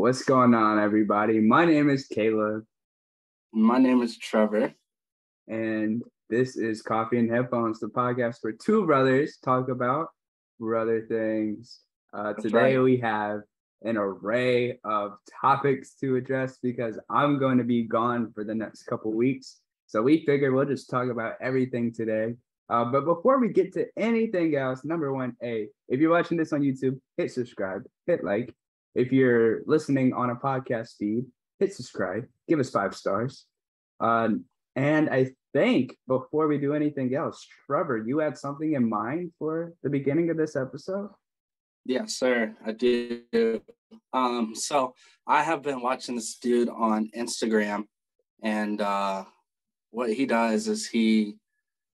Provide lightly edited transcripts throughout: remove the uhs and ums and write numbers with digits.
What's going on, everybody? My name is Caleb, My name is Trevor. and this is Coffee and Headphones, the podcast where two brothers talk about brother things. Today right. we have an array of topics to address because I'm going to be gone for the next couple weeks. So we figured we'll just talk about everything today. But before we get to anything else, number one, if you're watching this on YouTube, hit subscribe, hit like. If you're listening on a podcast feed, hit subscribe, give us 5 stars. And I think before we do anything else, Trevor, you had something in mind for the beginning of this episode? Yes, sir. I do. So I have been watching this dude on Instagram, and what he does is he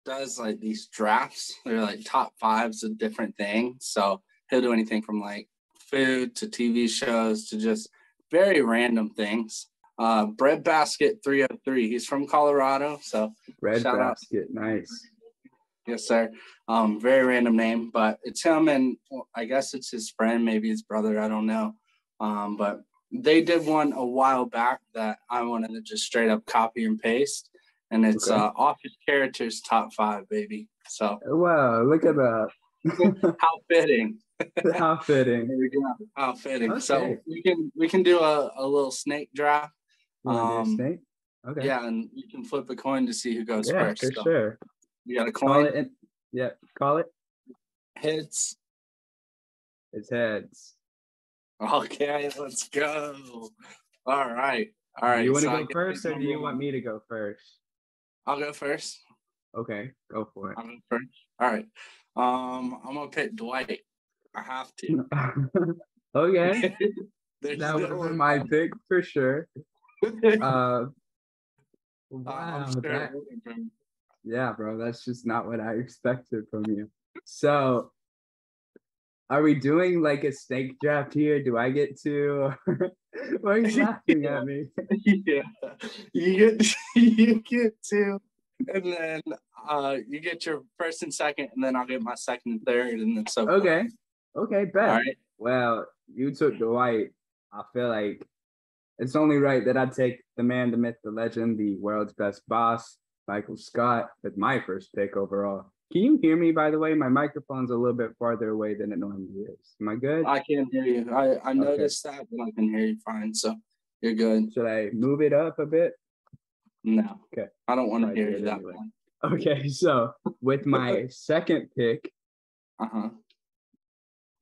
does like these drafts. They're like top fives of different things. So he'll do anything from like food to TV shows to just very random things. Breadbasket 303. He's from Colorado, so shout out. Breadbasket, nice. Yes, sir. Very random name, but it's him and I guess it's his friend, maybe his brother. I don't know. But they did one a while back that I wanted to just straight up copy and paste, and it's Okay. Office Characters Top 5, baby. So Wow, look at that. how fitting. How fitting. There we go. How fitting. Okay. So we can do a little snake draft. You want to do a snake? Okay. Yeah, and you can flip a coin to see who goes Yeah, first. for So sure. you got a Call coin. it. Call it. Heads. It's heads. Okay, let's go. All right. Do you want to go first, or do you want me to go first? I'll go first. Okay, go for it. I'll go first. All right. I'm gonna pick Dwight. I have to. Okay. That would have been my pick for sure. Wow. Sure. Yeah, bro, that's just not what I expected from you. So, are we doing like a snake draft here? Do I get to? Why are you laughing at me? Yeah, you get to, and then you get your first and second, and then I'll get my second and third, and then so forth. Okay, bet. All right. Well, you took Dwight. I feel like it's only right that I take the man, the myth, the legend, the world's best boss, Michael Scott, with my first pick overall. Can you hear me, by the way? My microphone's a little bit farther away than it normally is. Am I good? I can hear you. I noticed that, but I can hear you fine, so you're good. Should I move it up a bit? No. Okay. I don't want to hear you that anyway. way. Okay, so with my second pick,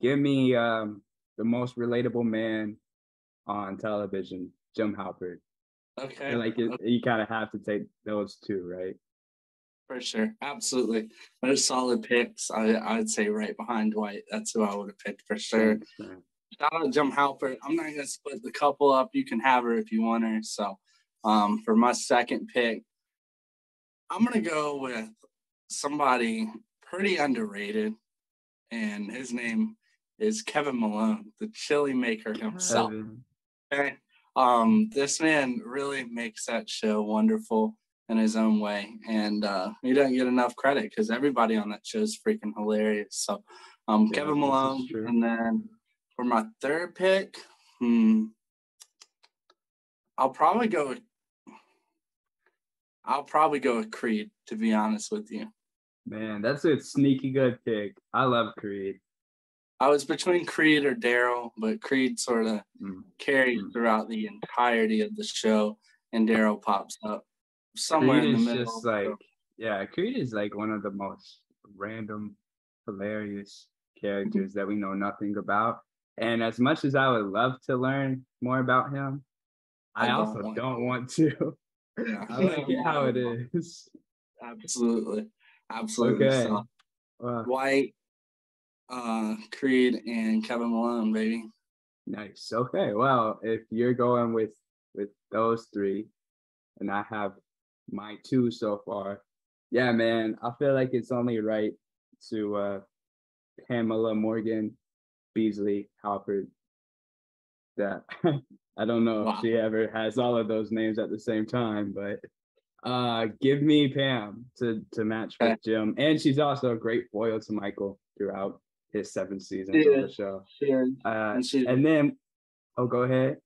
give me the most relatable man on television, Jim Halpert. Okay. You kind of have to take those two, right? For sure. Absolutely. They're solid picks. I'd say right behind Dwight. That's who I would have picked for sure. Thanks, shout out Jim Halpert. I'm not going to split the couple up. You can have her if you want her. So for my second pick, I'm going to go with somebody pretty underrated. And his name is Kevin Malone, the chili maker himself. Okay. This man really makes that show wonderful in his own way, and he doesn't get enough credit because everybody on that show is freaking hilarious. So Kevin Malone. And then for my third pick, I'll probably go with Creed, to be honest with you. Man, that's a sneaky good pick. I love Creed. I was between Creed or Daryl, but Creed sort of carried throughout the entirety of the show, and Daryl pops up somewhere in the middle. Just Creed is like one of the most random, hilarious characters that we know nothing about. And as much as I would love to learn more about him, I also don't want to. Yeah. I like it how it is. Absolutely. Okay. So, Dwight, Creed, and Kevin Malone, baby. Nice. Okay. Well, if you're going with those three, and I have my two so far, yeah, man, I feel like it's only right to Pamela Morgan Beasley Halpert. That I don't know if she ever has all of those names at the same time, but give me Pam to match with Jim, and she's also a great foil to Michael throughout his 7 seasons of the show. Sure. And then, go ahead.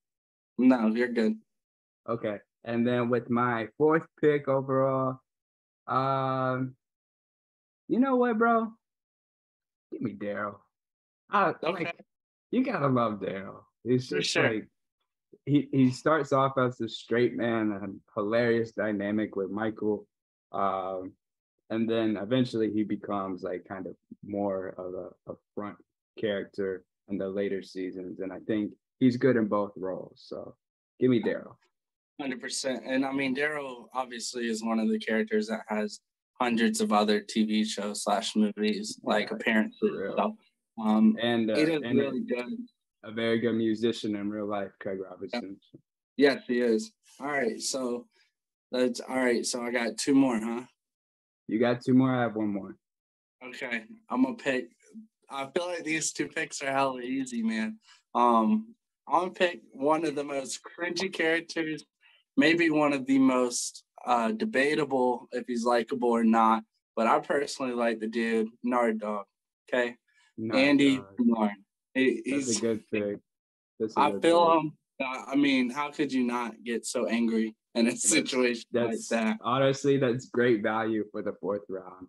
No, you're good. Okay. And then with my fourth pick overall, um, you know what, bro? Give me Daryl. I Okay, like you gotta love Daryl. It's for just sure. like he starts off as a straight man and hilarious dynamic with Michael. Um, and then eventually he becomes like kind of more of a front character in the later seasons. And I think he's good in both roles. So give me Daryl. 100%. And I mean, Daryl obviously is one of the characters that has hundreds of other TV shows slash movies, like Yeah, appearances. for real. So he does And really good. a very good musician in real life, Craig Yeah. Robinson. Yes, he is. All right. So that's all right. So I got two more, huh? You got two more, I have one more. Okay. I'm gonna pick. I feel like these two picks are hella easy, man. I'm gonna pick one of the most cringy characters, maybe one of the most debatable if he's likable or not. But I personally like the dude, Nard Dog. Okay, Nard Andy Dog. Nard. That's a He's. good pick. That's a I good feel pick. him. I mean, how could you not get so angry in a situation like That's that? honestly that's great value for the fourth round.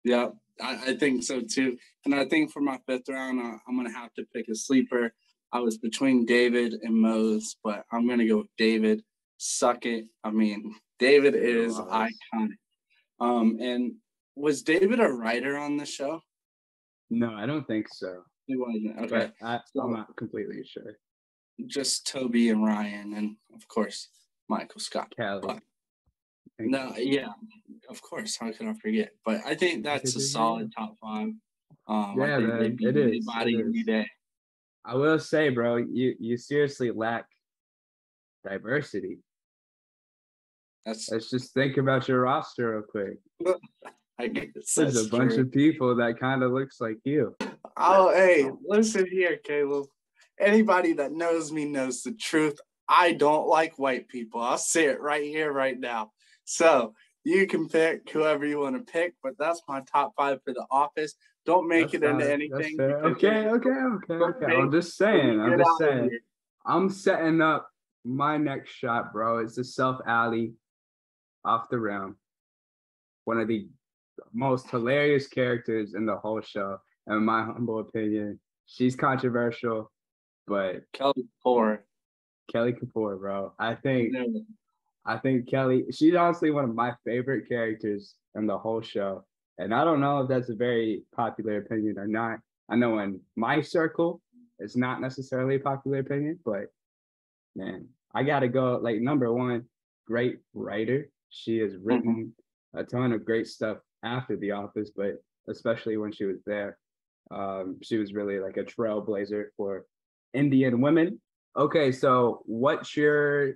Yeah, I think so too. And I think for my fifth round, I'm going to have to pick a sleeper. I was between David and Mose, but I'm going to go with David. Suck it. I mean, David David is Wallace. iconic. And was David a writer on the show? No, I don't think so. He wasn't. Okay. But I'm So not completely sure. just Toby and Ryan, and of course, Michael Scott. Kelly. But no, yeah, of course. How could I forget? But I think that's a solid top five. I Yeah, think they man. It beat is. It anybody any is. day. I will say, bro, you seriously lack diversity. That's Let's just think about your roster real quick. I guess There's a that's bunch true. of people that kind of looks like you. Oh, hey, listen here, Caleb. Anybody that knows me knows the truth. I don't like white people. I'll say it right here, right now. So you can pick whoever you want to pick, but that's my top five for The Office. Don't make That's it into valid. That's anything fair. because Okay, you're okay, okay, so okay. fake. I'm just So saying. you I'm get just out of saying. here. I'm setting up my next shot, bro. It's the Self Alley off the rim. One of the most hilarious characters in the whole show, in my humble opinion. She's controversial, but Kelly Poor. Kelly Kapoor, bro. I think Kelly, she's honestly one of my favorite characters in the whole show. And I don't know if that's a very popular opinion or not. I know in my circle, it's not necessarily a popular opinion, but man, I gotta go. Like number one, great writer. She has Mhm. written a ton of great stuff after The Office, but especially when she was there, she was really like a trailblazer for Indian women. Okay, so what's your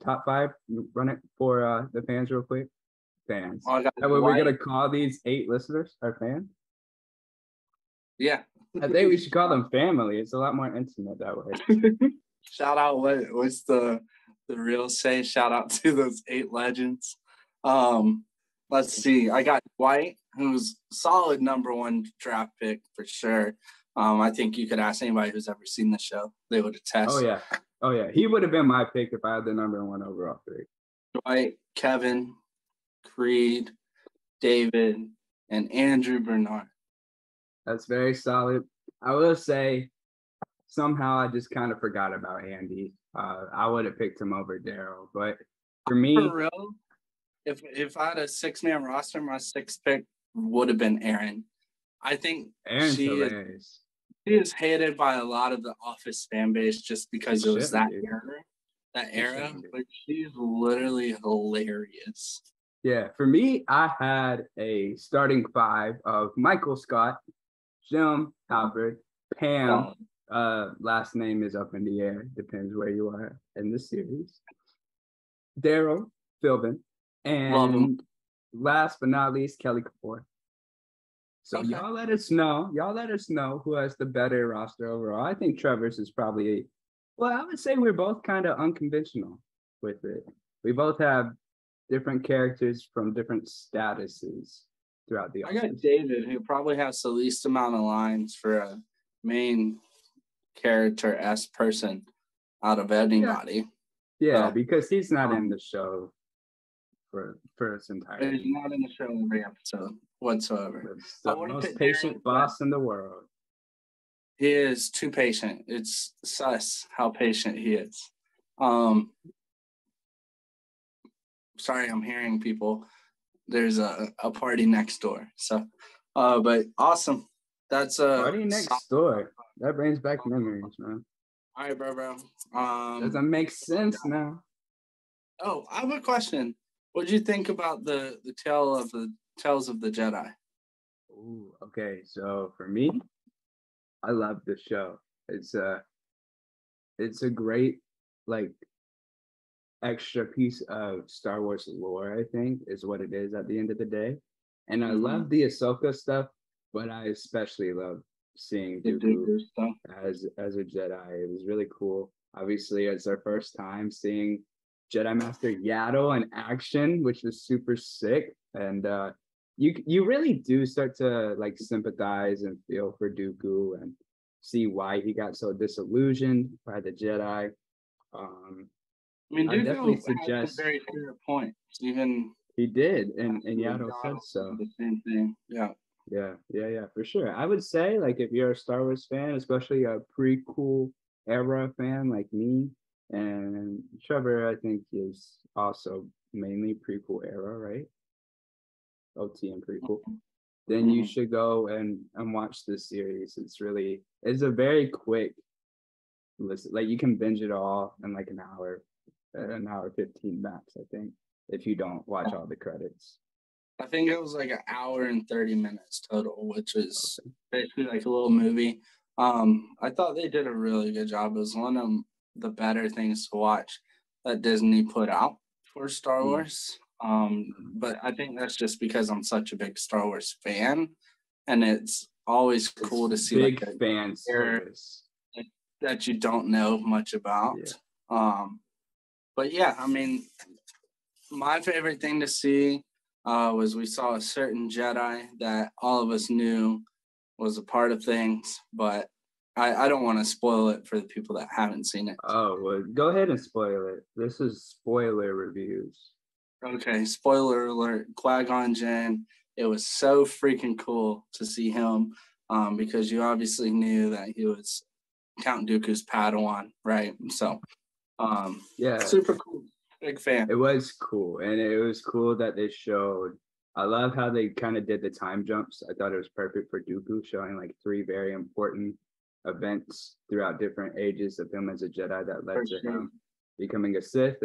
top five? Run it for the fans real quick. Fans. I got That way we're Dwight. gonna call these 8 listeners our fans. Yeah. I think we should call them family. It's a lot more intimate that way. Shout out what's the real say? Shout out to those 8 legends. Um, let's see. I got Dwight, who's solid number one draft pick for sure. I think you could ask anybody who's ever seen the show; they would Oh attest. yeah. Oh yeah. He would have been my pick if I had the number one overall pick. Dwight, Kevin, Creed, David, and Andrew Bernard. That's very solid. I will say somehow I just kind of forgot about Andy. I would have picked him over Daryl, but for For me, real, if I had a 6-man roster, my sixth pick would have been Aaron. I think Aaron's hilarious. she is hated by a lot of the Office fan base just because He it was shouldn't that be. era. That He era, shouldn't be. but she's literally hilarious. Yeah, for me, I had a starting five of Michael Scott, Jim Halpert, Pam. Last name is up in the air. Depends where you are in the series. Daryl Philbin, Love him. and last but not least, Kelly Kapoor. So Okay. y'all let us know. Y'all let us know who has the better roster overall. I think Trevor's is probably, well, I would say we're both kind of unconventional with it. We both have different characters from different statuses throughout the I got office. David, who probably has the least amount of lines for a main character-esque person. out of anybody. Yeah, So, because he's not in the show for its he's entirety. not in the show every episode whatsoever. It's I the would have most picked patient Darren, but boss in the world. he is too patient. It's sus how patient he is. Um, sorry, I'm hearing people. There's a party next door. So, but awesome. That's Party next door. That brings back memories, man. All right, bro. Doesn't make sense now. Oh, I have a question. What do you think about the Tales of the Jedi? Ooh, okay. So for me, I love the show. It's a great like extra piece of Star Wars lore, I think, is what it is at the end of the day. And I love the Ahsoka stuff, but I especially love seeing Dooku as a Jedi. It was really cool. Obviously, it's our first time seeing Jedi Master Yaddle in action, which was super sick. And you really do start to like sympathize and feel for Dooku and see why he got so disillusioned by the Jedi. I mean, I definitely Dooku had some suggest very fair points. Even he did, and Yaddle said so. the same thing. Yeah. Yeah, for sure. I would say, like, if you're a Star Wars fan, especially a prequel era fan like me, and Trevor, I think, is also mainly prequel era, right? OT and prequel. Then you should go and watch this series. It's a very quick listen. Like, you can binge it all in like an hour 15 max, I think, if you don't watch all the credits. I think it was like an hour and 30 minutes total, which is basically like a little movie. I thought they did a really good job. It was one of the better things to watch that Disney put out for Star Wars. But I think that's just because I'm such a big Star Wars fan, and it's always cool to see big like a fan service that you don't know much about. But yeah, I mean, my favorite thing to see was we saw a certain Jedi that all of us knew was a part of things, but I don't want to spoil it for the people that haven't seen it. Oh, well, go ahead and spoil it. This is spoiler reviews. Okay, spoiler alert, Qui-Gon Jinn. It was so freaking cool to see him because you obviously knew that he was Count Dooku's Padawan, right? So, yeah, super cool. Big fan. It was cool, and it was cool that they showed. I love how they kind of did the time jumps. I thought it was perfect for Dooku, showing like 3 very important events throughout different ages of him as a Jedi that led to him becoming a Sith,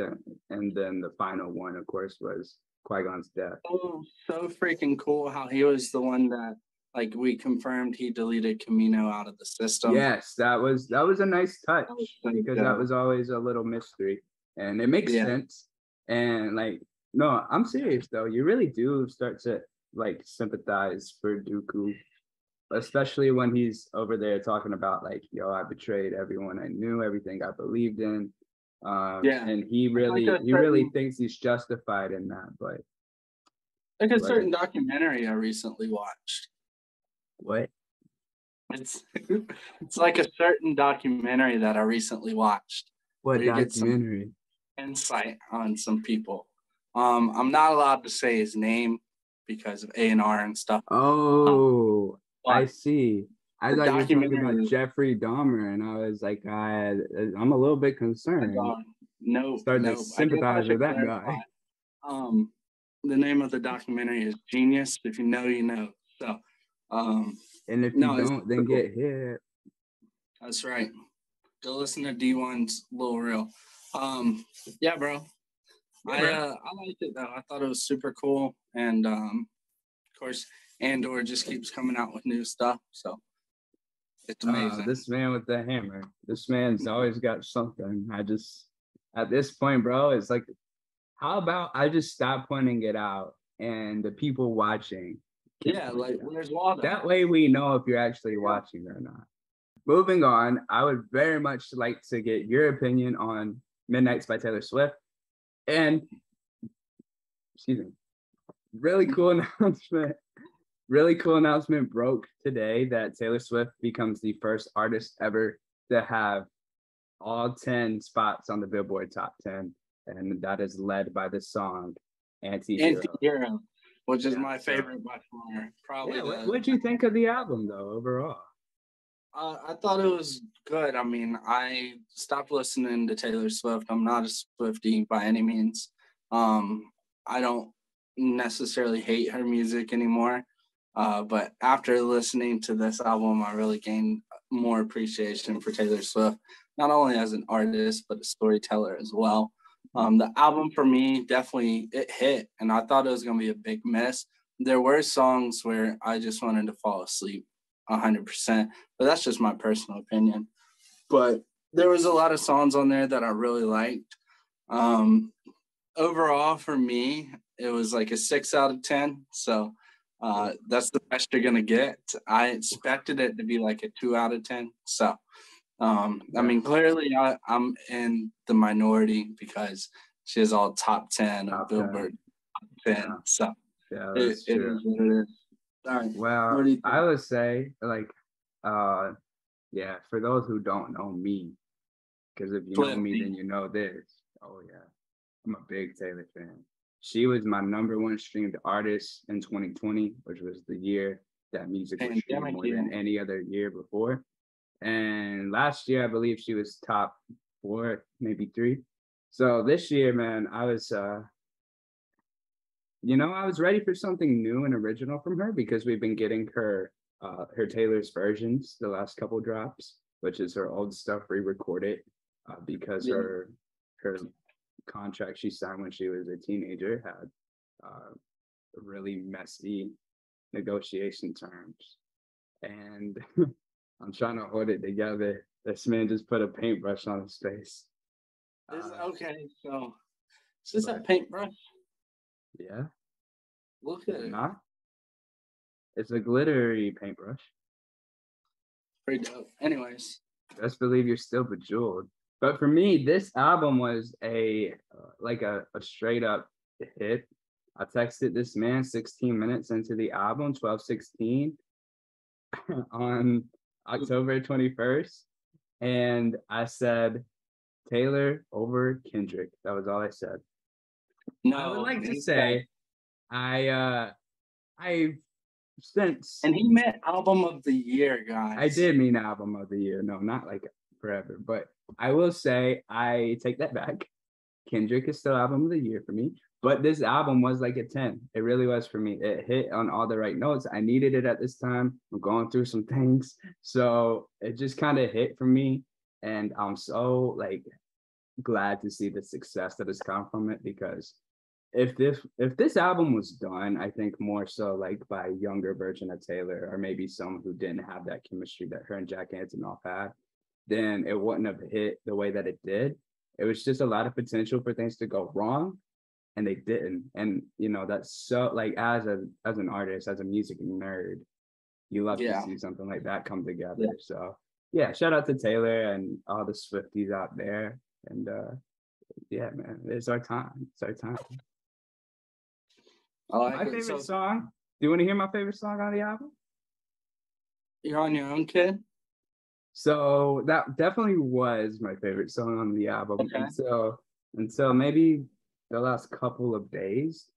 and then the final one, of course, was Qui-Gon's death. Oh, so freaking cool how he was the one that, like, we confirmed he deleted Camino out of the system. Yes, that was a nice touch because that was always a little mystery, and it makes sense. And like, no, I'm serious though. You really do start to like sympathize for Dooku, especially when he's over there talking about like, yo, I betrayed everyone I knew, everything I believed in. And he really thinks he's justified in that. But like a certain documentary I recently watched. What? It's like a certain documentary that I recently watched. What documentary? Insight on some people. I'm not allowed to say his name because of A&R and stuff. Oh, I see. I thought you were talking about Jeffrey Dahmer, and I was like, I'm a little bit concerned. Started to sympathize with that guy. The name of the documentary is Genius. If you know, you know. So, and if you don't, then get hit. That's right. Go listen to D1's Lil Real. Yeah, bro. I liked it though. I thought it was super cool, and of course, Andor just keeps coming out with new stuff, so it's amazing. This man with the hammer. This man's always got something. At this point, bro, it's like, how about I just stop pointing it out, and the people watching. Like where's Waldo? That way we know if you're actually watching or not. Moving on, I would very much like to get your opinion on Midnights by Taylor Swift. And, excuse me, really cool announcement broke today that Taylor Swift becomes the first artist ever to have all 10 spots on the Billboard Top 10, and that is led by the song Anti-Hero. Anti-Hero, which is Yeah, my so favorite by far. Probably yeah, the what'd you think of the album though, overall? I thought it was good. I mean, I stopped listening to Taylor Swift. I'm not a Swiftie by any means. I don't necessarily hate her music anymore. But after listening to this album, I really gained more appreciation for Taylor Swift, not only as an artist, but a storyteller as well. The album for me definitely it hit, and I thought it was gonna be a big miss. There were songs where I just wanted to fall asleep 100%, but that's just my personal opinion. But there was a lot of songs on there that I really liked. Um, Overall, for me, it was like a 6 out of 10. So that's the best you're gonna get. I expected it to be like a 2 out of 10. So I Yeah, mean, clearly I'm in the minority because she is all top 10 of top 10. Billboard 10. Yeah, So yeah, it, that's it true. is what it is. All right. What Well, do you I think? would say like uh yeah, for those who don't know me, because if you know me, then Swifty. you know this. Oh yeah, I'm a big Taylor fan. She was my number one streamed artist in 2020, which was the year that music was streamed Pandemic more year. than any other year before. And last year, I believe she was top four, maybe three. So this year, man, I was ready for something new and original from her because we've been getting her Taylor's versions the last couple drops, which is her old stuff re-recorded because Yeah. her contract she signed when she was a teenager had really messy negotiation terms, and I'm trying to hold it together. This man just put a paintbrush on his face. Is Uh, okay. So is this a but paintbrush? yeah, Look is at it it. not? It's a glittery paintbrush. Pretty dope. Anyways, Best believe you're still bejeweled. But for me, this album was a straight up hit. I texted this man 16 minutes into the album, 12:16, on October 21st, and I said Taylor over Kendrick. That was all I said. I would no, like to he said, say I since and he meant album of the year, I guys. did mean album of the year. No, not like forever, but I will say I take that back. Kendrick is still album of the year for me, but this album was like a 10. It really was for me. It hit on all the right notes. I needed it at this time. I'm going through some things. So it just kind of hit for me. And I'm so like glad to see the success that has come from it because if this album was done, I think more so like by a younger version of Taylor or maybe someone who didn't have that chemistry that her and Jack Antonoff had, then it wouldn't have hit the way that it did. It was just a lot of potential for things to go wrong, and they didn't. And that's so like as an artist, as a music nerd, you love to Yeah. see something like that come Yeah. together. So yeah, shout out to Taylor and all the Swifties out there. And yeah, man, it's our time. It's our time. I like My it. favorite So song. Do you want to hear my favorite song on the album? you're on your own, kid? So that definitely was my favorite song on the album Okay. until maybe the last couple of days.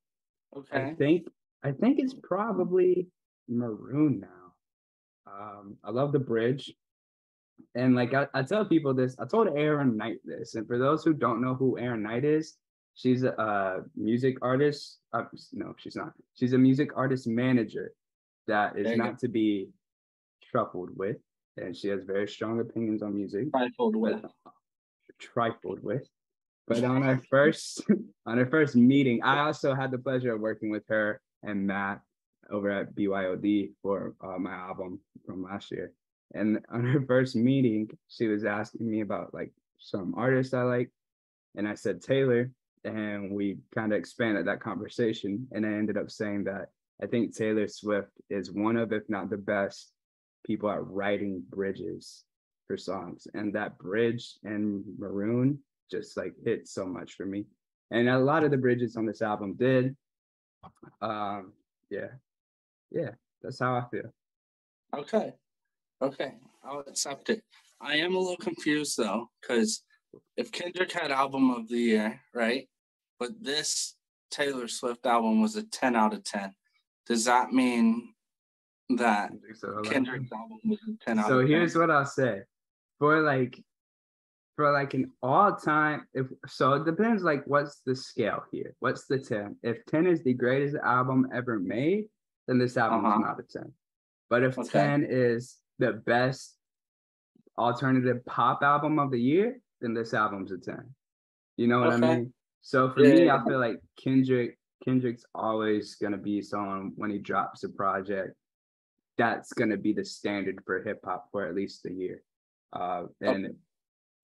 I Okay. think I think it's probably Maroon now. I love the bridge. And like I tell people this, I told Aaron Knight this. And for those who don't know who Aaron Knight is, she's a music artist. No, she's not. She's a music artist manager that is There you go. not to be truffled with. And she has very strong opinions on music, Trifled but with. trifled with. But on our first on our first meeting, I also had the pleasure of working with her and Matt over at BYOD for my album from last year. And on her first meeting, she was asking me about like some artists I like, and I said Taylor, and we kind of expanded that conversation. And I ended up saying that I think Taylor Swift is one of, if not the best, people at writing bridges for songs. And that bridge and Maroon just like hit so much for me. And a lot of the bridges on this album did. Um, yeah, yeah, that's how I feel. Okay. Okay. I'll accept it. I am a little confused though, because if Kendrick had album of the year, right? But this Taylor Swift album was a 10 out of 10. Does that mean that Kendrick's album was a 10 out of So 10? here's what I'll say. For like an all-time, if so, it depends like what's the scale here. What's the 10? If 10 is the greatest album ever made, then this album's not a 10. But if 10 is the best alternative pop album of the year, then this album's a 10. You know what I mean? So for me, I feel like Kendrick's always gonna be someone when he drops a project, that's gonna be the standard for hip hop for at least a year. And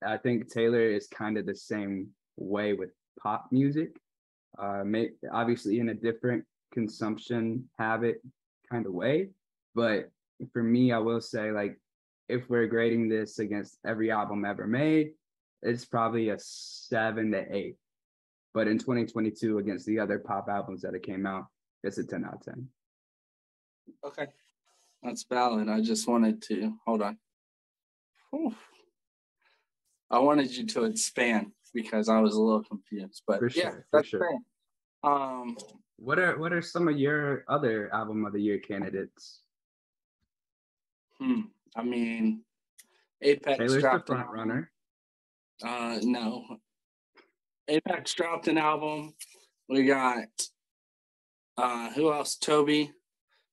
I think Taylor is kind of the same way with pop music, obviously in a different consumption habit kind of way. But for me, I will say, like, if we're grading this against every album ever made, it's probably a 7 to 8. But in 2022, against the other pop albums that it came out, it's a 10 out of 10. Okay. That's valid. I just wanted to, hold on. Whew. I wanted you to expand because I was a little confused, but for sure, for sure. Fair. What are some of your other album of the year candidates? I mean, Apex Taylor's dropped the front runner. No. Apex dropped an album. We got who else? Toby,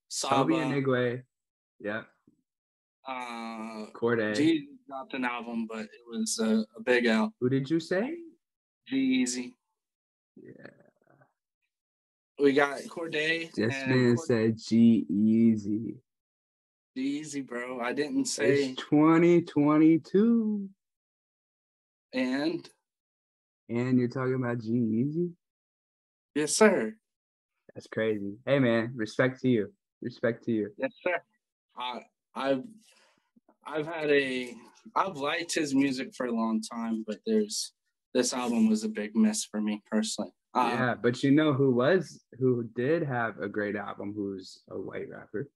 Saba, Toby and Igwe. Yeah. Corday. G dropped an album, but it was a big L. Who did you say? G-Eazy. Yeah. We got Corday. This man said G-Eazy. G-Eazy, bro. I didn't say. It's 2022. And you're talking about G-Eazy? Yes, sir. That's crazy. Hey, man, respect to you. Respect to you. Yes, sir. I've liked his music for a long time, but this album was a big miss for me personally. Yeah, but you know who did have a great album, who's a white rapper?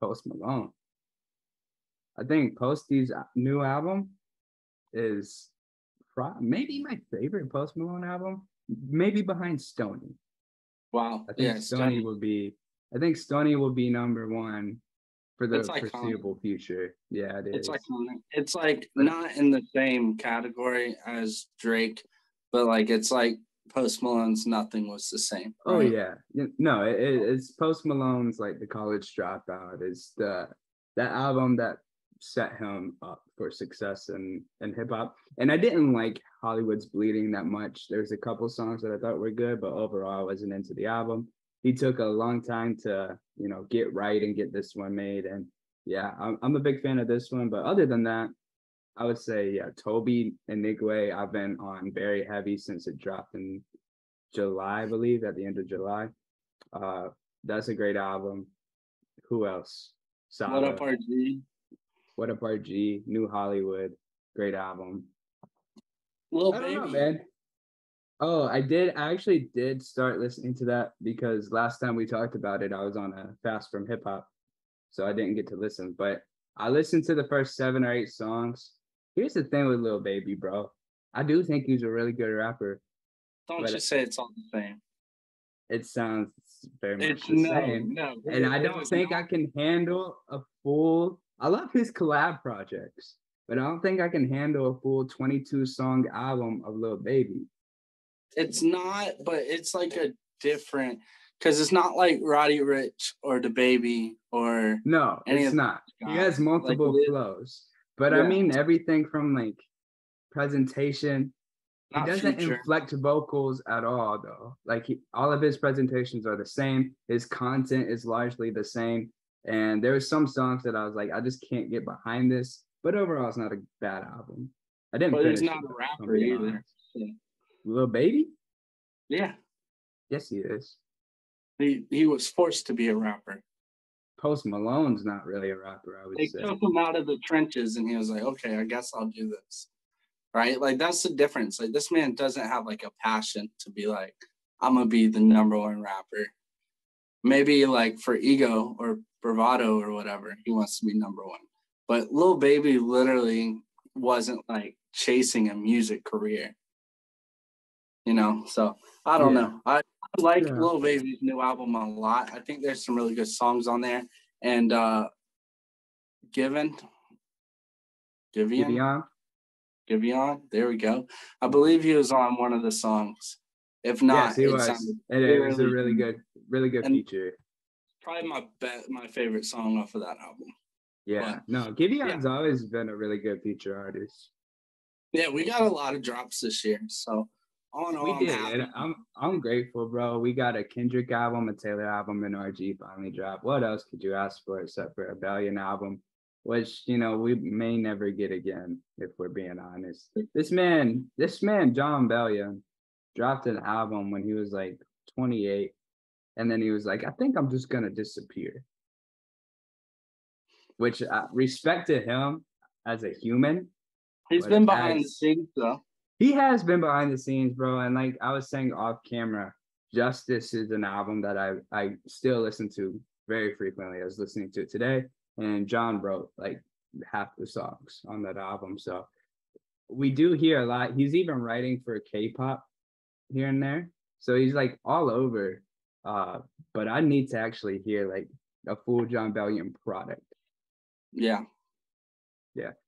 Post Malone. I think Posty's new album is maybe my favorite Post Malone album, maybe behind Stoney. Wow. I think Stoney will be number one for the foreseeable future. Yeah, it is. It's like not in the same category as Drake, but like it's like Post Malone's Nothing Was the Same. Right? Oh yeah, no, it's Post Malone's like The College Dropout is that album that set him up for success in hip hop. And I didn't like Hollywood's Bleeding that much. There's a couple songs that I thought were good, but overall I wasn't into the album. He took a long time to, get right and get this one made. And yeah, I'm a big fan of this one. But other than that, I would say, yeah, Toby and Igwe, I've been on very heavy since it dropped in July, I believe, at the end of July. That's a great album. Who else? Saba. What Up RG? What Up RG? New Hollywood. Great album. Lil Baby. Know, man. Oh, I actually did start listening to that because last time we talked about it, I was on a fast from hip hop. So I didn't get to listen. But I listened to the first 7 or 8 songs. Here's the thing with Lil Baby, bro. I do think he's a really good rapper. Don't you say it's all the same. It sounds very much the same. No, and I don't think I can handle a full... I love his collab projects, but I don't think I can handle a full 22-song album of Lil Baby. It's not, but it's like a different... Because it's not like Roddy Ricch or DaBaby or... No, it's not. He has multiple flows. But yeah. I mean, everything from like presentation... He doesn't inflect vocals at all, though. Like all of his presentations are the same. His content is largely the same. And there were some songs that I was like, I just can't get behind this. But overall, it's not a bad album. I didn't. But he's not a rapper either. Lil Baby? Yeah. Yes, he is. He was forced to be a rapper. Post Malone's not really a rapper, I would say. They took him out of the trenches, and he was like, "Okay, I guess I'll do this." Right? Like, that's the difference. Like, this man doesn't have, like, a passion to be like, I'm going to be the number one rapper. Maybe, like, for ego or bravado or whatever, he wants to be number one. but Lil Baby literally wasn't like chasing a music career, So I don't know. I like Lil Baby's new album a lot. I think there's some really good songs on there. And Giveon, there we go. I believe he was on one of the songs. If not, yes, he was. It was a really good feature. Probably my favorite song off of that album. Yeah, Giveon's always been a really good feature artist. Yeah, we got a lot of drops this year, so all in all, we did. And I'm grateful, bro. We got a Kendrick album, a Taylor album, and RG finally dropped. What else could you ask for except for a Valiant album, which we may never get again if we're being honest. This man, John Bellion, dropped an album when he was like 28, and then he was like, I think I'm just gonna disappear. Which respect to him as a human. He's been behind the scenes, though. He has been behind the scenes, bro. And like I was saying off camera, Justice is an album that I still listen to very frequently. I was listening to it today, and John wrote like half the songs on that album. So we do hear a lot. He's even writing for K-pop here and there. So he's like all over. But I need to actually hear like a full John Bellion product. Yeah.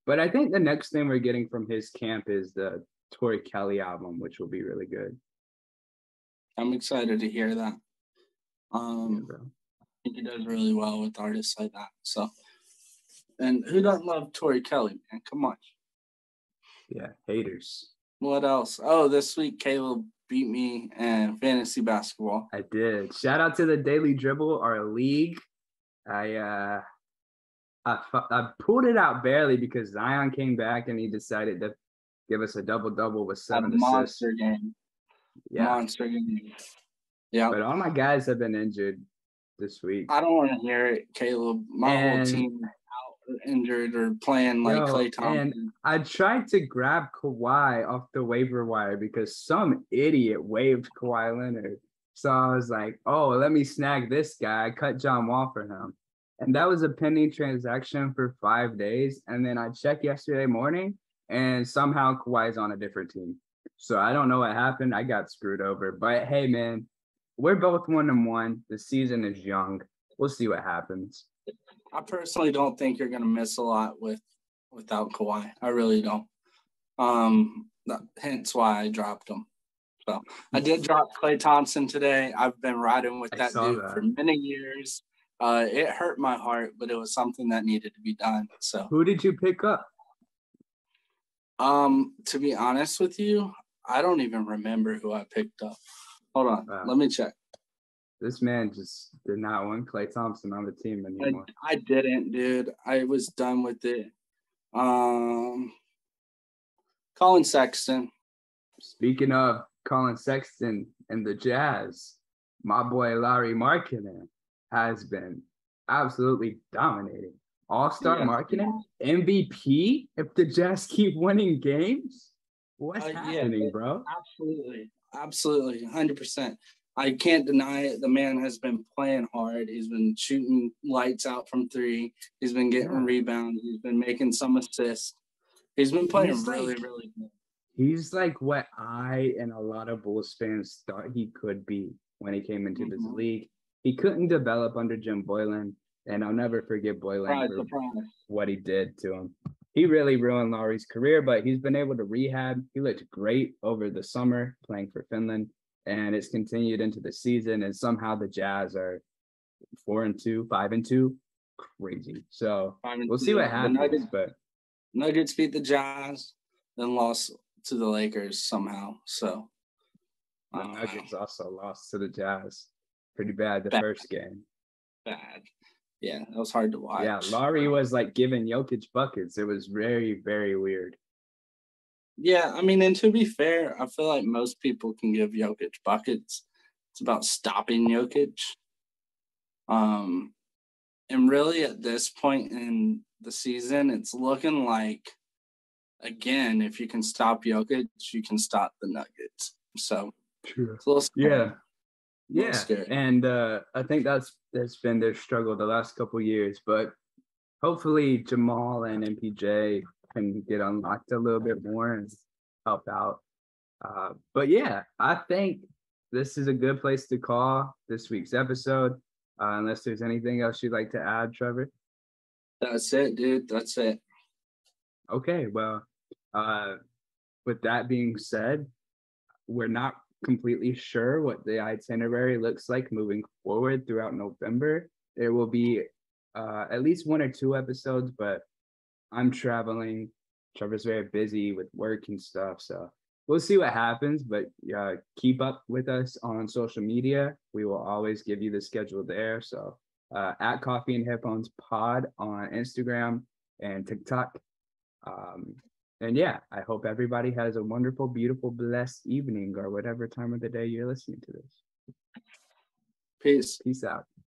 But I think the next thing we're getting from his camp is the Tori Kelly album, which will be really good. I'm excited to hear that. I think he does really well with artists like that. So, and who doesn't love Tori Kelly, man? Come on. Yeah, haters. What else? Oh, this week Caleb beat me in fantasy basketball. I did. Shout out to the Daily Dribble, our league. I pulled it out barely because Zion came back and he decided to give us a double-double with 7 assists. Monster game. Yeah. Monster game. Yeah. But all my guys have been injured this week. I don't want to hear it, Caleb. My whole team out or injured or playing like Klay Thompson. And I tried to grab Kawhi off the waiver wire because some idiot waived Kawhi Leonard. So I was like, oh, let me snag this guy. I cut John Wall for him. And that was a pending transaction for 5 days. And then I checked yesterday morning, and somehow Kawhi's on a different team. So I don't know what happened. I got screwed over. But hey, man, we're both 1-1. The season is young. We'll see what happens. I personally don't think you're going to miss a lot without Kawhi. I really don't. Hence why I dropped him. So I did drop Klay Thompson today. I've been riding with that dude for many years. It hurt my heart, but it was something that needed to be done. So who did you pick up? To be honest with you, I don't even remember who I picked up. Hold on, let me check. This man just did not want Klay Thompson on the team anymore. I didn't, dude. I was done with it. Colin Sexton. Speaking of Colin Sexton and the Jazz, my boy Lauri Markkanen has been absolutely dominating. All-star Markkanen, MVP if the Jazz keep winning games? What's happening, bro? Absolutely, 100%. I can't deny it. The man has been playing hard. He's been shooting lights out from three. He's been getting rebounds. He's been making some assists. He's been playing really good. He's like what I and a lot of Bulls fans thought he could be when he came into this league. He couldn't develop under Jim Boylan, and I'll never forget Boylan for what he did to him. He really ruined Lauri's career, but he's been able to rehab. He looked great over the summer playing for Finland, and it's continued into the season, and somehow the Jazz are 4-2, 5-2. Crazy. So we'll see what happens. But Nuggets beat the Jazz, then lost to the Lakers somehow. So the Nuggets also lost to the Jazz. Pretty bad first game. Bad. Yeah, that was hard to watch. Yeah, Lauri was like giving Jokic buckets. It was very, very weird. Yeah, I mean, and to be fair, I feel like most people can give Jokic buckets. It's about stopping Jokic. And really at this point in the season, it's looking like, again, if you can stop Jokic, you can stop the Nuggets. So true. It's a little scary. Yeah, and I think that's been their struggle the last couple of years. But hopefully Jamal and MPJ can get unlocked a little bit more and help out. But yeah, I think this is a good place to call this week's episode. Unless there's anything else you'd like to add, Trevor. That's it, dude. That's it. Okay, well, with that being said, we're not completely sure what the itinerary looks like moving forward throughout November. There will be at least 1 or 2 episodes, but I'm traveling. Trevor's very busy with work and stuff, so we'll see what happens. But keep up with us on social media. We will always give you the schedule there. So at Coffee and Headphones Pod on Instagram and TikTok. And yeah, I hope everybody has a wonderful, beautiful, blessed evening or whatever time of the day you're listening to this. Peace. Peace out.